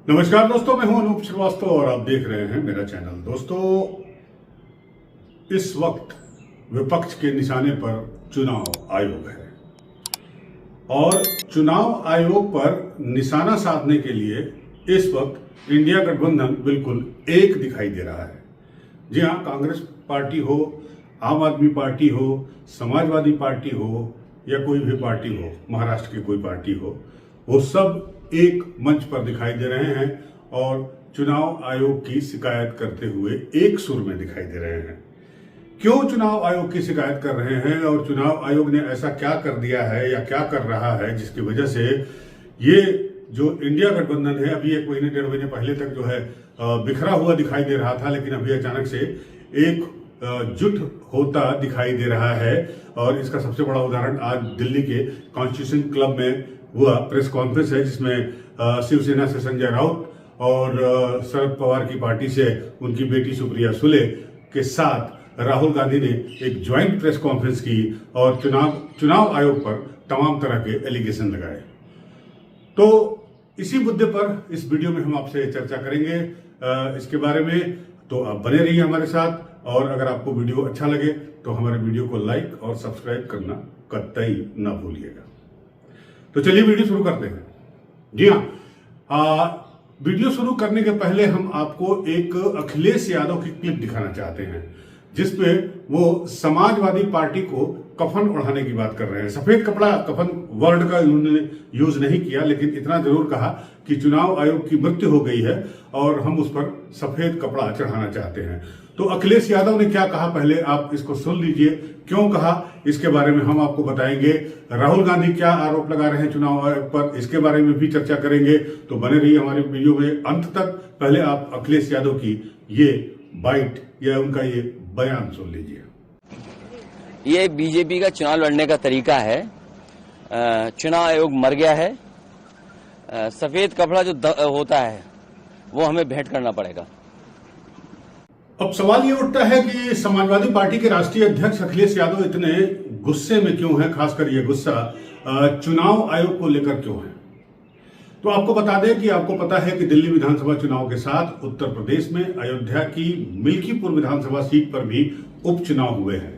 नमस्कार दोस्तों, मैं हूं अनूप श्रीवास्तव और आप देख रहे हैं मेरा चैनल। दोस्तों, इस वक्त विपक्ष के निशाने पर चुनाव आयोग है और चुनाव आयोग पर निशाना साधने के लिए इस वक्त इंडिया गठबंधन बिल्कुल एक दिखाई दे रहा है। जी हां, कांग्रेस पार्टी हो, आम आदमी पार्टी हो, समाजवादी पार्टी हो या कोई भी पार्टी हो, महाराष्ट्र की कोई पार्टी हो, वो सब एक मंच पर दिखाई दे रहे हैं और चुनाव आयोग की शिकायत करते हुए एक सुर में दिखाई दे रहे हैं। क्यों चुनाव आयोग की शिकायत कर रहे हैं और चुनाव आयोग ने ऐसा क्या कर दिया है या क्या कर रहा है जिसकी वजह से ये जो इंडिया गठबंधन है, अभी 1 महीने 1.5 महीने पहले तक जो है बिखरा हुआ दिखाई दे रहा था, लेकिन अभी अचानक से एक जुट होता दिखाई दे रहा है। और इसका सबसे बड़ा उदाहरण आज दिल्ली के कॉन्स्टिट्यूशन क्लब में हुआ प्रेस कॉन्फ्रेंस है, जिसमें शिवसेना से संजय राउत और शरद पवार की पार्टी से उनकी बेटी सुप्रिया सुले के साथ राहुल गांधी ने एक ज्वाइंट प्रेस कॉन्फ्रेंस की और चुनाव आयोग पर तमाम तरह के एलिगेशन लगाए। तो इसी मुद्दे पर इस वीडियो में हम आपसे चर्चा करेंगे इसके बारे में। तो आप बने रहिए हमारे साथ, और अगर आपको वीडियो अच्छा लगे तो हमारे वीडियो को लाइक और सब्सक्राइब करना कतई ना भूलिएगा। तो चलिए वीडियो शुरू करते हैं। जी हाँ, वीडियो शुरू करने के पहले हम आपको एक अखिलेश यादव की क्लिप दिखाना चाहते हैं, जिसमें वो समाजवादी पार्टी को कफन ओढ़ाने की बात कर रहे हैं। सफेद कपड़ा, कफन वर्ड का उन्होंने यूज नहीं किया, लेकिन इतना जरूर कहा कि चुनाव आयोग की मृत्यु हो गई है और हम उस पर सफेद कपड़ा चढ़ाना चाहते हैं। तो अखिलेश यादव ने क्या कहा, पहले आप इसको सुन लीजिए। क्यों कहा, इसके बारे में हम आपको बताएंगे। राहुल गांधी क्या आरोप लगा रहे हैं चुनाव आयोग पर, इसके बारे में भी चर्चा करेंगे। तो बने रहिए हमारे वीडियो में अंत तक। पहले आप अखिलेश यादव की ये बाइट या उनका ये बयान सुन लीजिए। ये बीजेपी का चुनाव लड़ने का तरीका है। चुनाव आयोग मर गया है। सफेद कपड़ा जो होता है वो हमें भेंट करना पड़ेगा। अब सवाल ये उठता है कि समाजवादी पार्टी के राष्ट्रीय अध्यक्ष अखिलेश यादव इतने गुस्से में क्यों हैं, खासकर ये गुस्सा चुनाव आयोग को लेकर क्यों है। तो आपको बता दें कि आपको पता है कि दिल्ली विधानसभा चुनाव के साथ उत्तर प्रदेश में अयोध्या की मिल्कीपुर विधानसभा सीट पर भी उपचुनाव हुए हैं।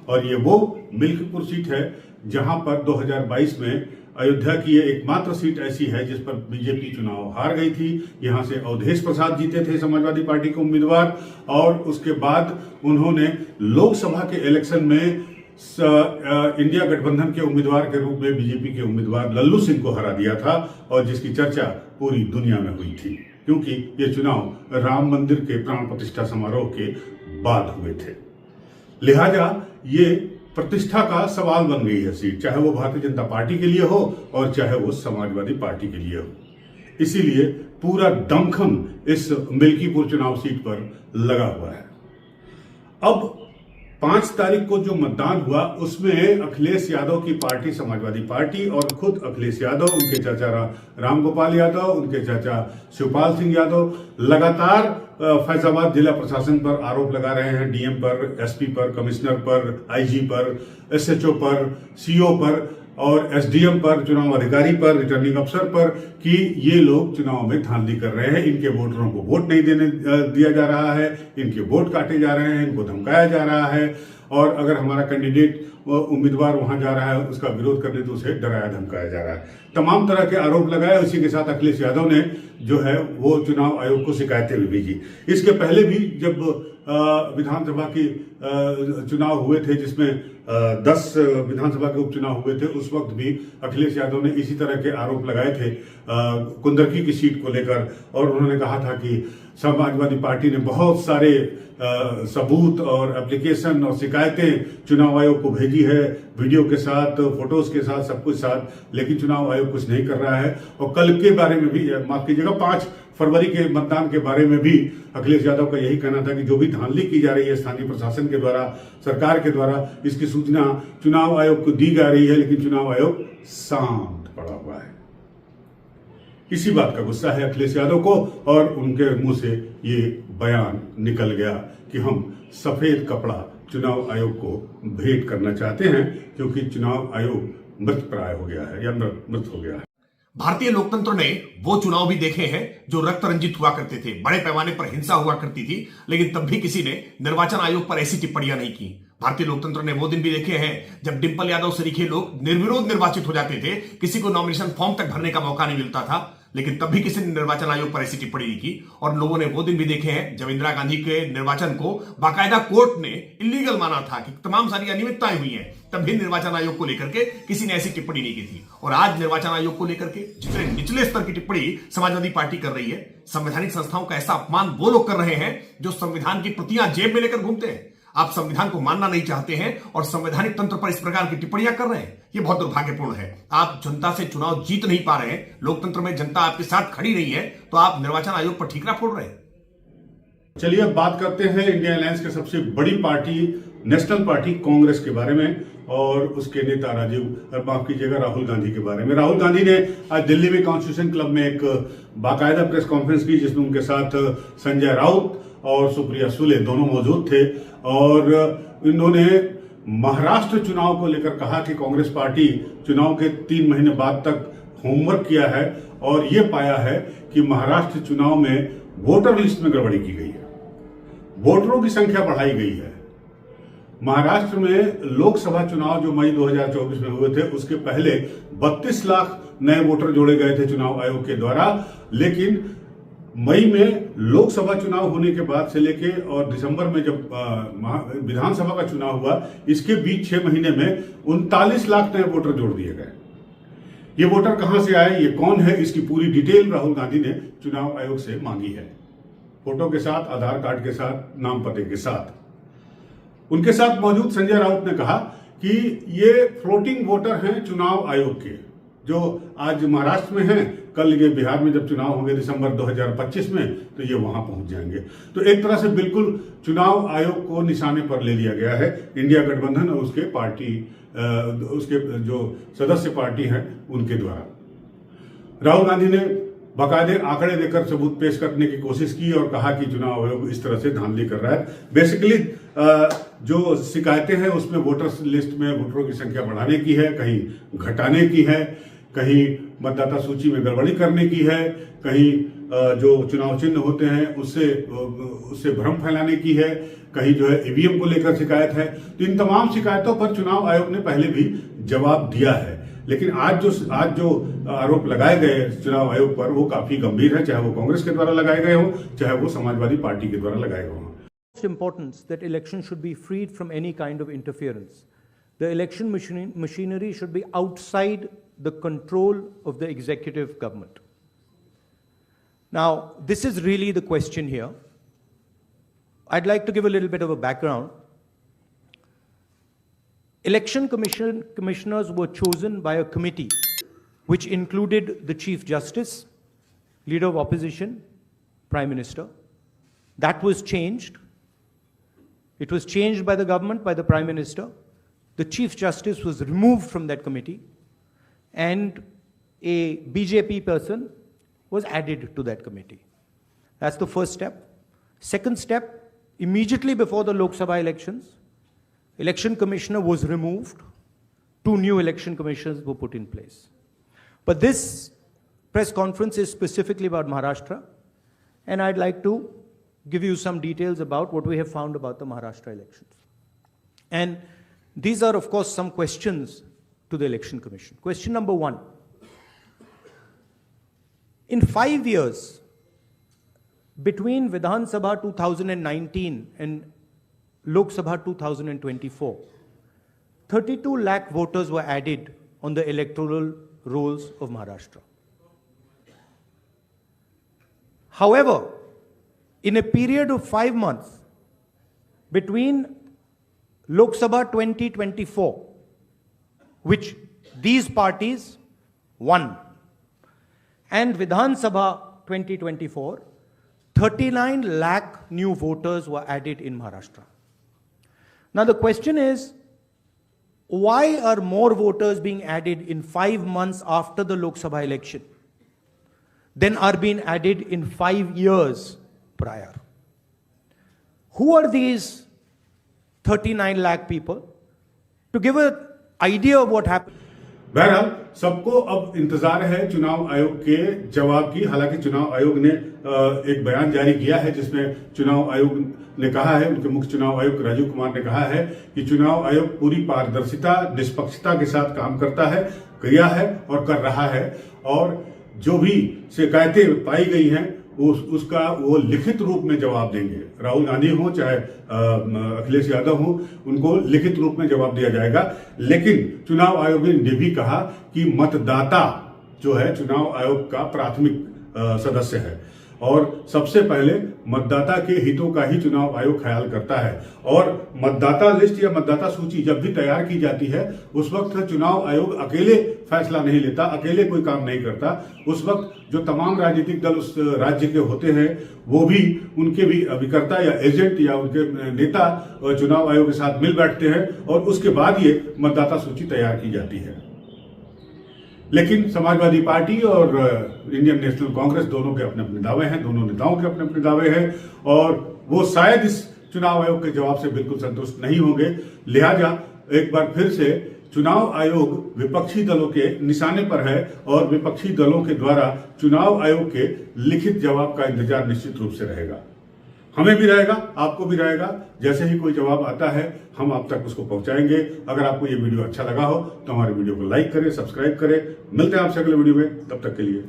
और ये वो मिल्कीपुर सीट है जहां पर 2022 में अयोध्या की ये एकमात्र सीट ऐसी है जिस पर बीजेपी चुनाव हार गई थी। यहां से अवधेश प्रसाद जीते थे समाजवादी पार्टी के उम्मीदवार, और उसके बाद उन्होंने लोकसभा के इलेक्शन में इंडिया गठबंधन के उम्मीदवार के रूप में बीजेपी के उम्मीदवार लल्लू सिंह को हरा दिया था, और जिसकी चर्चा पूरी दुनिया में हुई थी, क्योंकि ये चुनाव राम मंदिर के प्राण प्रतिष्ठा समारोह के बाद हुए थे। लिहाजा ये प्रतिष्ठा का सवाल बन गई है सीट, चाहे वो भारतीय जनता पार्टी के लिए हो और चाहे वो समाजवादी पार्टी के लिए हो। इसीलिए पूरा दमखम इस मिल्कीपुर चुनाव सीट पर लगा हुआ है। अब 5 तारीख को जो मतदान हुआ उसमें अखिलेश यादव की पार्टी समाजवादी पार्टी और खुद अखिलेश यादव, उनके चाचा रामगोपाल यादव, उनके चाचा शिवपाल सिंह यादव लगातार फैजाबाद जिला प्रशासन पर आरोप लगा रहे हैं, डीएम पर, एसपी पर, कमिश्नर पर, आईजी पर, एसएचओ पर, सीओ पर और एसडीएम पर, चुनाव अधिकारी पर, रिटर्निंग अफसर पर, कि ये लोग चुनाव में धांधली कर रहे हैं, इनके वोटरों को वोट नहीं देने दिया जा रहा है, इनके वोट काटे जा रहे हैं, इनको धमकाया जा रहा है, और अगर हमारा कैंडिडेट उम्मीदवार वहां जा रहा है उसका विरोध करने तो उसे डराया धमकाया जा रहा है। तमाम तरह के आरोप लगाए। उसी के साथ अखिलेश यादव ने जो है वो चुनाव आयोग को शिकायतें भी भेजी। इसके पहले भी जब विधानसभा की चुनाव हुए थे, जिसमें 10 विधानसभा के उपचुनाव हुए थे, उस वक्त भी अखिलेश यादव ने इसी तरह के आरोप लगाए थे कुंदरकी की सीट को लेकर, और उन्होंने कहा था कि समाजवादी पार्टी ने बहुत सारे सबूत और एप्लीकेशन और शिकायतें चुनाव आयोग को भेजी है, वीडियो के साथ, फोटोज के साथ, सब कुछ साथ, लेकिन चुनाव आयोग कुछ नहीं कर रहा है। और कल के बारे में भी, माफ कीजिएगा, 5 फरवरी के मतदान के बारे में भी अखिलेश यादव का यही कहना था कि जो भी धांधली की जा रही है स्थानीय प्रशासन के द्वारा, सरकार के द्वारा, इसकी सूचना चुनाव आयोग को दी जा रही है, लेकिन चुनाव आयोग शांत पड़ा हुआ है। इसी बात का गुस्सा है अखिलेश यादव को, और उनके मुंह से ये बयान निकल गया कि हम सफेद कपड़ा चुनाव आयोग को भेंट करना चाहते हैं, क्योंकि चुनाव आयोग मृत प्राय हो गया है या मृत हो गया है। भारतीय लोकतंत्र ने वो चुनाव भी देखे हैं जो रक्त रंजित हुआ करते थे, बड़े पैमाने पर हिंसा हुआ करती थी, लेकिन तब भी किसी ने निर्वाचन आयोग पर ऐसी टिप्पणियां नहीं की। भारतीय लोकतंत्र ने वो दिन भी देखे हैं जब डिंपल यादव सरीखे लोग निर्विरोध निर्वाचित हो जाते थे, किसी को नॉमिनेशन फॉर्म तक भरने का मौका नहीं मिलता था, लेकिन तब भी किसी ने निर्वाचन आयोग पर ऐसी टिप्पणी नहीं की। और लोगों ने वो दिन भी देखे हैं जब इंदिरा गांधी के निर्वाचन को बाकायदा कोर्ट ने इलीगल माना था कि तमाम सारी अनियमितताएं हुई हैं, तब भी निर्वाचन आयोग को लेकर के किसी ने ऐसी टिप्पणी नहीं की थी। और आज निर्वाचन आयोग को लेकर के जितने निचले स्तर की टिप्पणी समाजवादी पार्टी कर रही है, संवैधानिक संस्थाओं का ऐसा अपमान वो लोग कर रहे हैं जो संविधान की प्रतियां जेब में लेकर घूमते हैं। आप संविधान को मानना नहीं चाहते हैं और संवैधानिक तंत्र पर इस प्रकार की टिप्पणियां कर रहे हैं, ये बहुत दुर्भाग्यपूर्ण है। आप जनता से चुनाव जीत नहीं पा रहे हैं, लोकतंत्र में जनता आपके साथ खड़ी नहीं है, तो आप निर्वाचन आयोग पर ठीकरा फोड़ रहे हैं। चलिए अब बात करते हैं इंडिया अलायंस की सबसे बड़ी पार्टी नेशनल पार्टी कांग्रेस के बारे में और उसके नेता माफ कीजिएगा राहुल गांधी के बारे में। राहुल गांधी ने आज दिल्ली में कॉन्स्टिट्यूशन क्लब में एक बाकायदा प्रेस कॉन्फ्रेंस की, जिसमें उनके साथ संजय राउत और सुप्रिया सुले दोनों मौजूद थे और इन्होंने महाराष्ट्र चुनाव को लेकर कहा कि कांग्रेस पार्टी चुनाव के 3 महीने बाद तक होमवर्क किया है और ये पाया है कि महाराष्ट्र चुनाव में वोटर लिस्ट में गड़बड़ी की गई है, वोटरों की संख्या बढ़ाई गई है। महाराष्ट्र में लोकसभा चुनाव जो मई 2024 में हुए थे, उसके पहले 32 लाख नए वोटर जोड़े गए थे चुनाव आयोग के द्वारा, लेकिन मई में लोकसभा चुनाव होने के बाद से लेके और दिसंबर में जब विधानसभा का चुनाव हुआ, इसके बीच 6 महीने में 39 लाख नए वोटर जोड़ दिए गए। ये वोटर कहां से आए, ये कौन है, इसकी पूरी डिटेल राहुल गांधी ने चुनाव आयोग से मांगी है, फोटो के साथ, आधार कार्ड के साथ, नाम पते के साथ। उनके साथ मौजूद संजय राउत ने कहा कि ये फ्लोटिंग वोटर हैं चुनाव आयोग के, जो आज महाराष्ट्र में हैं, कल ये बिहार में जब चुनाव होंगे दिसंबर 2025 में, तो ये वहां पहुंच जाएंगे। तो एक तरह से बिल्कुल चुनाव आयोग को निशाने पर ले लिया गया है इंडिया गठबंधन और उसके पार्टी उसके जो सदस्य पार्टी हैं उनके द्वारा। राहुल गांधी ने बाकायदे आंकड़े देकर सबूत पेश करने की कोशिश की और कहा कि चुनाव आयोग इस तरह से धांधली कर रहा है। बेसिकली जो शिकायतें हैं उसमें वोटर्स लिस्ट में वोटरों की संख्या बढ़ाने की है, कहीं घटाने की है, कहीं मतदाता सूची में गड़बड़ी करने की है, कहीं जो चुनाव चिन्ह होते हैं उससे भ्रम फैलाने की है, कहीं जो है ईवीएम को लेकर शिकायत है। तो इन तमाम शिकायतों पर चुनाव आयोग ने पहले भी जवाब दिया है, लेकिन आज जो आरोप लगाए गए चुनाव आयोग पर वो काफी गंभीर है, चाहे वो कांग्रेस के द्वारा लगाए गए हों, चाहे वो समाजवादी पार्टी के द्वारा लगाए गए हों। Importance that elections should be freed from any kind of interference. The election machinery should be outside the control of the executive government. Now, this is really the question here. I'd like to give a little bit of a background. Election commissioners were chosen by a committee which included the Chief Justice, Leader of Opposition, Prime Minister. That was changed. It was changed by the government, by the Prime Minister. The Chief Justice was removed from that committee and a BJP person was added to that committee. That's the first step. Second step, immediately before the Lok Sabha elections, election commissioner was removed. 2 new election commissioners were put in place. But this press conference is specifically about Maharashtra, and I'd like to give you some details about what we have found about the Maharashtra elections. And these are, of course, some questions to the Election Commission. Question number 1. In 5 years, between Vidhan Sabha 2019 and Lok Sabha 2024, 32 lakh voters were added on the electoral rolls of Maharashtra. However, in a period of 5 months between Lok Sabha 2024, which these parties won, and Vidhan Sabha 2024, 39 lakh new voters were added in Maharashtra. Now the question is, why are more voters being added in 5 months after the Lok Sabha election than are being added in 5 years prior? Who are these 39 lakh people? To give an idea of what happened. बहरहाल सबको अब इंतजार है चुनाव आयोग के जवाब की। हालांकि चुनाव आयोग ने एक बयान जारी किया है जिसमें चुनाव आयोग ने कहा है, उनके मुख्य चुनाव आयुक्त राजीव कुमार ने कहा है कि चुनाव आयोग पूरी पारदर्शिता निष्पक्षता के साथ काम करता है, किया है और कर रहा है, और जो भी शिकायतें पाई गई हैं उसका वो लिखित रूप में जवाब देंगे। राहुल गांधी हो चाहे अखिलेश यादव हो, उनको लिखित रूप में जवाब दिया जाएगा। लेकिन चुनाव आयोग ने भी कहा कि मतदाता जो है चुनाव आयोग का प्राथमिक सदस्य है और सबसे पहले मतदाता के हितों का ही चुनाव आयोग ख्याल करता है। और मतदाता लिस्ट या मतदाता सूची जब भी तैयार की जाती है उस वक्त चुनाव आयोग अकेले फैसला नहीं लेता, अकेले कोई काम नहीं करता। उस वक्त जो तमाम राजनीतिक दल उस राज्य के होते हैं वो भी उनके भी अभिकर्ता या एजेंट या उनके नेता चुनाव आयोग के साथ मिल बैठते हैं और उसके बाद ये मतदाता सूची तैयार की जाती है। लेकिन समाजवादी पार्टी और इंडियन नेशनल कांग्रेस दोनों के अपने अपने दावे हैं, दोनों नेताओं के अपने अपने दावे हैं और वो शायद इस चुनाव आयोग के जवाब से बिल्कुल संतुष्ट नहीं होंगे। लिहाजा एक बार फिर से चुनाव आयोग विपक्षी दलों के निशाने पर है और विपक्षी दलों के द्वारा चुनाव आयोग के लिखित जवाब का इंतजार निश्चित रूप से रहेगा। हमें भी रहेगा, आपको भी रहेगा। जैसे ही कोई जवाब आता है हम आप तक उसको पहुंचाएंगे। अगर आपको ये वीडियो अच्छा लगा हो तो हमारे वीडियो को लाइक करें, सब्सक्राइब करें। मिलते हैं आपसे अगले वीडियो में, तब तक के लिए